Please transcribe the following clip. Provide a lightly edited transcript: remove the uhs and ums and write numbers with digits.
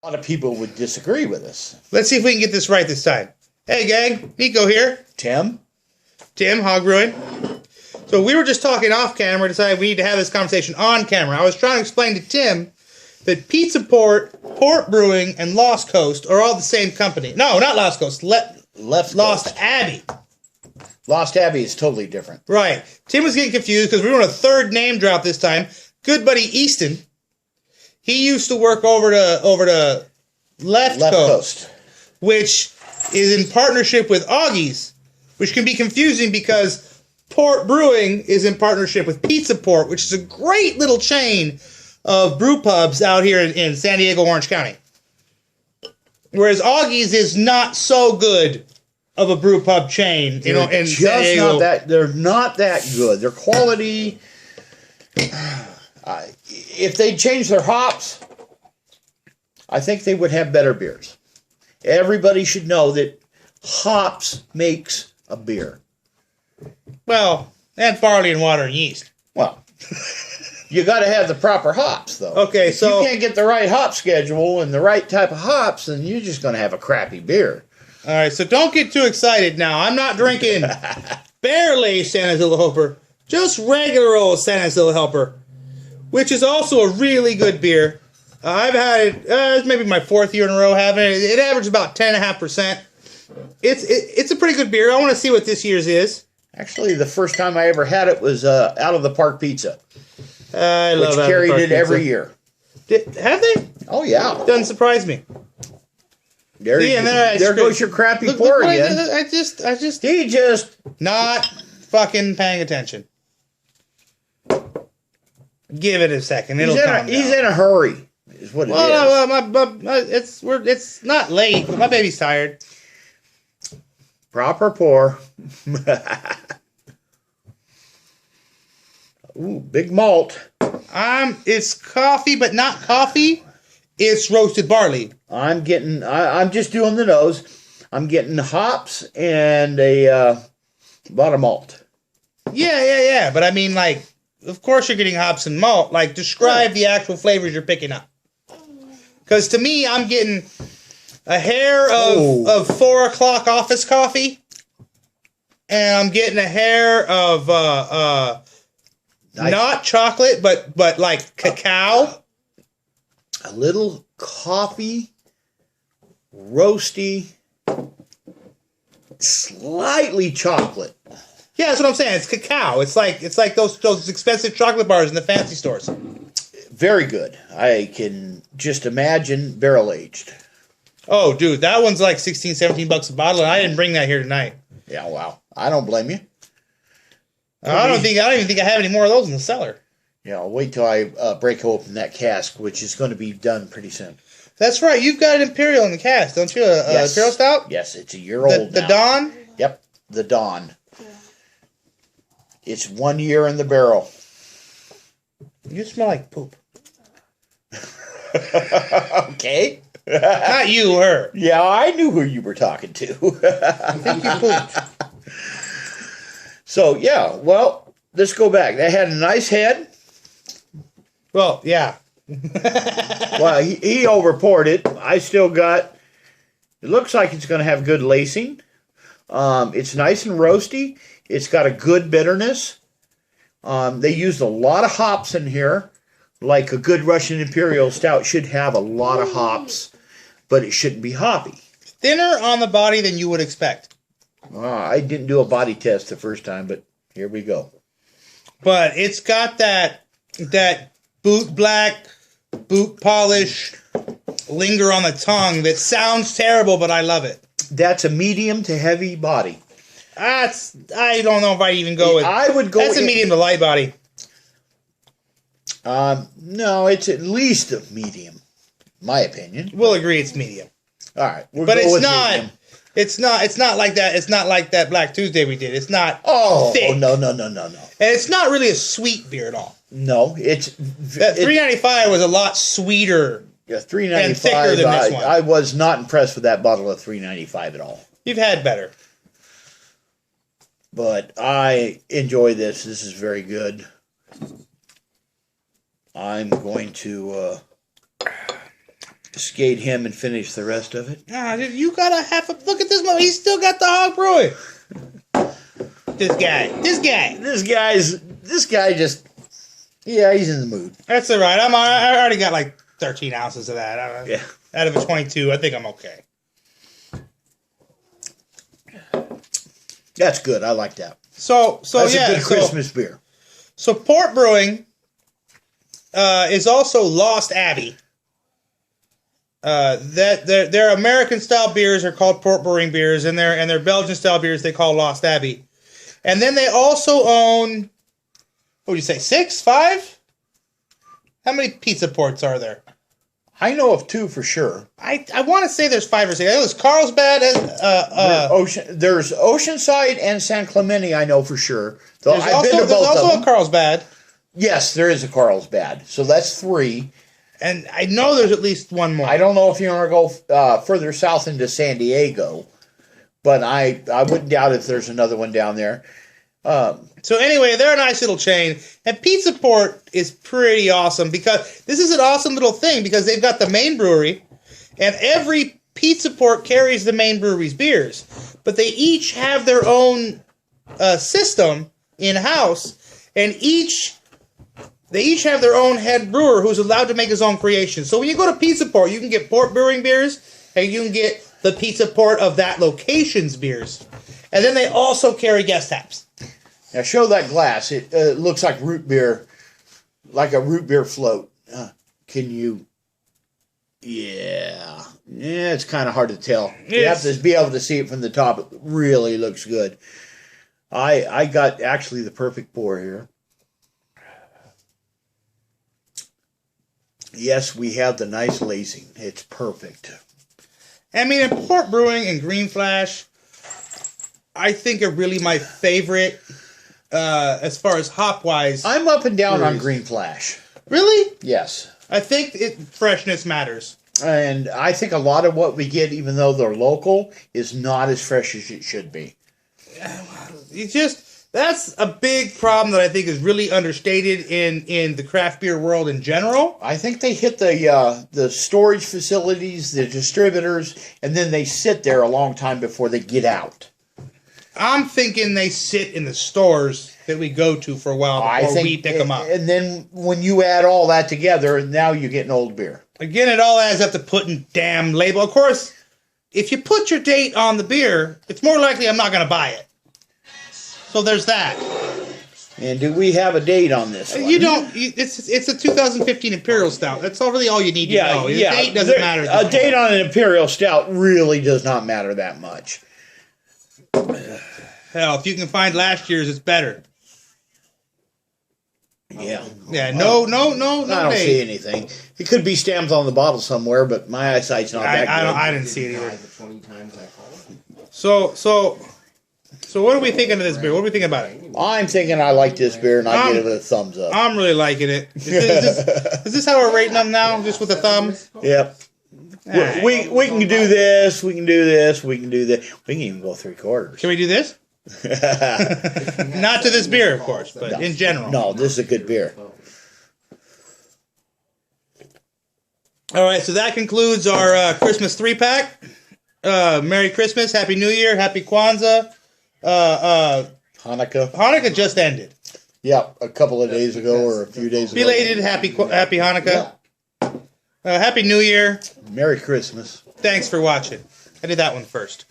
A lot of people would disagree with us. Let's see if we can get this right this time. Hey, gang. Nico here. Tim, Hog Brewing. So we were just talking off camera, decided we need to have this conversation on camera. I was trying to explain to Tim that Pizza Port, Port Brewing, and Lost Coast are all the same company. No, not Lost Coast. Lost Abbey. Lost Abbey is totally different. Right. Tim was getting confused because we were on a third name drop this time. Good buddy Easton. He used to work over to Left Coast, which is in partnership with Augie's, which can be confusing because Port Brewing is in partnership with Pizza Port, which is a great little chain of brew pubs out here in San Diego, Orange County. Whereas Augie's is not so good of a brew pub chain, you know, in San Diego. They're not that good. Their quality, if they change their hops, I think they would have better beers. Everybody should know that hops makes a beer. Well, and barley and water and yeast. Well, you got to have the proper hops, though. Okay, if so you can't get the right hop schedule and the right type of hops, then you're just going to have a crappy beer. All right, so don't get too excited now. I'm not drinking barely Santa's Little Helper, just regular old Santa's Little Helper, which is also a really good beer. I've had it, it's maybe my fourth year in a row having it. It averages about 10.5%. It's a pretty good beer. I want to see what this year's is. Actually, the first time I ever had it was Out of the Park Pizza. I love which carried it every year. Have they? Oh, yeah. Doesn't surprise me. There goes your crappy pour again. He just not fucking paying attention. Give it a second. It'll come down. He's in a hurry, is what it is. No, it's not late, but my baby's tired. Proper pour. Ooh, big malt. It's coffee, but not coffee. It's roasted barley. I'm just doing the nose. I'm getting hops and a lot of malt. Yeah. But I mean, like, of course you're getting hops and malt. Like, describe the actual flavors you're picking up. Because to me, I'm getting a hair of 4 o'clock office coffee. And I'm getting a hair of not chocolate, but like cacao. A little coffee, roasty, slightly chocolate. Yeah, that's what I'm saying. It's cacao. It's like those expensive chocolate bars in the fancy stores. Very good. I can just imagine barrel aged. Oh, dude, that one's like $16-17 a bottle, and I didn't bring that here tonight. Yeah, wow. I don't blame you. I don't even think I have any more of those in the cellar. Yeah, I'll wait till I break open that cask, which is going to be done pretty soon. That's right. You've got an imperial in the cask, don't you? Yes. Imperial stout? Yes, it's a year old now. The Dawn? Yep, the Dawn. It's 1 year in the barrel. You smell like poop. Okay. Not you, her. Yeah, I knew who you were talking to. I think you pooped. So, yeah, well, let's go back. They had a nice head. Well, yeah. Well, he overpoured it. I still got, it looks like it's going to have good lacing. It's nice and roasty. It's got a good bitterness. They used a lot of hops in here. Like a good Russian Imperial Stout should have a lot of hops, but it shouldn't be hoppy. Thinner on the body than you would expect. I didn't do a body test the first time, but here we go. But it's got that boot black, boot polish, linger on the tongue that sounds terrible, but I love it. That's a medium to heavy body. I don't know if I'd even go with... I would go... That's a medium to light body. No, it's at least a medium, my opinion. We'll agree it's medium. All right, but it's not. Medium. It's not like that. It's not like that Black Tuesday we did. It's not. Thick. No. And it's not really a sweet beer at all. No, it's that $3.95 was a lot sweeter. Yeah, $3.95. And thicker than this one. I was not impressed with that bottle of $3.95 at all. You've had better. But I enjoy this. This is very good. I'm going to skate him and finish the rest of it. Nah, dude, you got a half a... Look at this one. He's still got the hog brewing. This guy just... Yeah, he's in the mood. That's all right. I already got like 13 ounces of that. Yeah. Out of a 22, I think I'm okay. That's good. I like that. So That's yeah, a good Christmas beer. So Port Brewing is also Lost Abbey. That their American style beers are called Port Brewing beers, and their Belgian style beers they call Lost Abbey. And then they also own, what would you say, 6, 5? How many pizza ports are there? I know of 2 for sure. I want to say there's 5 or 6. I know there's Carlsbad. There's Oceanside and San Clemente. I know for sure. Though There's I've been to both also of them. a Carlsbad. Yes, there is a Carlsbad. So that's 3. And I know there's at least one more. I don't know if you want to go further south into San Diego, but I wouldn't doubt if there's another one down there. So anyway, they're a nice little chain. And Pizza Port is pretty awesome because this is an awesome little thing because they've got the main brewery and every Pizza Port carries the main brewery's beers. But they each have their own system in-house and they each have their own head brewer who's allowed to make his own creation. So when you go to Pizza Port, you can get Port Brewing beers and you can get the Pizza Port of that location's beers. And then they also carry guest taps. Now show that glass. It looks like root beer, like a root beer float. Can you? Yeah, it's kind of hard to tell. You have to be able to see it from the top. It really looks good. I got actually the perfect pour here. Yes, we have the nice lacing. It's perfect. I mean, in Port Brewing and Green Flash, I think are really my favorite as far as hop-wise. I'm up and down on Green Flash. Really? Yes. I think freshness matters. And I think a lot of what we get, even though they're local, is not as fresh as it should be. That's a big problem that I think is really understated in the craft beer world in general. I think they hit the storage facilities, the distributors, and then they sit there a long time before they get out. I'm thinking they sit in the stores that we go to for a while before we pick them up. And then when you add all that together, now you get an old beer. Again, it all adds up to putting damn label. Of course, if you put your date on the beer, it's more likely I'm not going to buy it. So there's that. And do we have a date on this one? You don't. It's a 2015 Imperial Stout. That's really all you need to know. The date doesn't matter. A date on an Imperial Stout really does not matter that much. Hell, if you can find last year's, it's better. Yeah. Yeah. No. I don't see anything. It could be stamped on the bottle somewhere, but my eyesight's not that good. I didn't see it either. So what are we thinking of this beer? What are we thinking about it? I'm thinking I like this beer, and I give it a thumbs up. I'm really liking it. Is this how we're rating them now? Just with a thumb? Yep. Right. We can do this. We can do this. We can do that. We can even go 3/4. Can we do this? Not to this beer, of course, but in general. No, this is a good beer. All right, so that concludes our Christmas 3-pack. Merry Christmas, Happy New Year, Happy Kwanzaa. Hanukkah. Hanukkah just ended. Yeah, a couple of days ago or a few days ago. Belated Happy Hanukkah. Happy New Year. Merry Christmas. Thanks for watching. I did that one first.